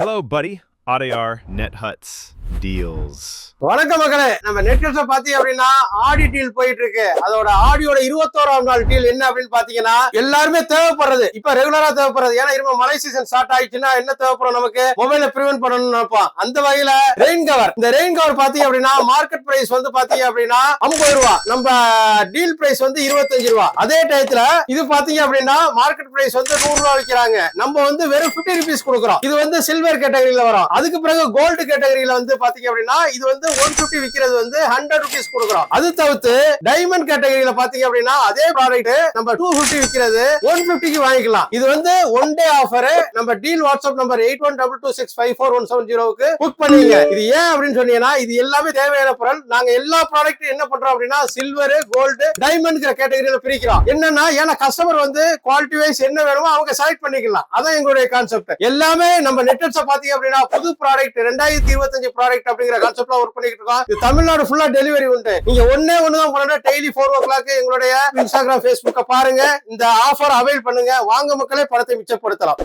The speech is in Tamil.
Hello, buddy. ADR Net Huts Deals. வணக்கம் மக்களே, நம்ம நெட்ஃபிளிக்ஸ்ல பாத்தீங்க அப்படின்னா ஆடி டீல் போயிட்டு இருக்கு. அதோட ஆடியோட 21ஆம் நாள் டீல் என்ன அப்படின்னு பாத்தீங்கன்னா எல்லாருமே தேவைப்படுறது, இப்ப ரெகுலரா தேவைப்படுறது. ஏன்னா இரும மழை சீசன் ஸ்டார்ட் ஆயிடுச்சுன்னா என்ன தேவைப்படும், நமக்கு மொபைல பிரிவென்ட் பண்ணணும்னு நினைப்போம். அந்த வகையில ரெயின் கவர், இந்த ரெயின் கவர் பாத்தீங்க அப்படின்னா மார்க்கெட் பிரைஸ் வந்து பாத்தீங்க அப்படின்னா 50 ரூபா, நம்ம டீல் பிரைஸ் வந்து 25 ரூபா. அதே டயத்துல இது பாத்தீங்க அப்படின்னா மார்க்கெட் பிரைஸ் வந்து 100 ரூபா விற்கிறாங்க, நம்ம வந்து வெறும் 50 ருபீஸ் கொடுக்குறோம். இது வந்து சில்வர் கேட்டகரியில வரும். அதுக்கு பிறகு கோல்டு கேட்டகரியில வந்து பாத்தீங்க அப்படின்னா இது வந்து 150 விக்கிறது வந்து 100 rupees கொடுக்குறோம். அது தவிர்த்து டைமண்ட் கேட்டகரியில பாத்தீங்க அப்படின்னா அதே ப்ராடக்ட் நம்ம 250 விக்கிறது 150க்கு வாங்கிக்கலாம். இது வந்து ஒன் டே ஆஃபர். நம்ம டீல் வாட்ஸ்அப் நம்பர் 8122654170க்கு புக் பண்ணீங்க. இது ஏன் அப்படின்னு சொன்னீங்கன்னா இது எல்லாமே தேவையான பொருள். நாங்க எல்லா ப்ராடக்ட் என்ன பண்றோம் அப்படின்னா சில்வர், கோல்டு, டைமண்ட் கேட்டகரியில பிரிக்கிறோம். என்னன்னா ஏன்னா கஸ்டமர் வந்து குவாலிட்டி வைஸ் என்ன வேணுமோ அவங்க செலக்ட் பண்ணிக்கலாம். அதான் எங்களுடைய கான்செப்ட். எல்லாமே நம்ம நெட்வொர்க்ஸ் பாத்தீங்க அப்படின்னா புது ப்ராடக்ட் 2025 ப்ராடக்ட் அப்படிங்கிற கான்செப்ட்ல ஒர்க் பண்ணிட்டு இருக்கோம். தமிழ்நாடு ஃபுல்லா டெலிவரி உண்டு. நீங்க ஒண்ணுதான் பண்ணணும், டெய்லி 4 o'clock எங்களுடைய இன்ஸ்டாகிராம், Facebook பாருங்க. இந்த ஆஃபர் அவைல் பண்ணுங்க. வாங்க மக்களே, பணத்தை மிச்சப்படுத்தலாம்.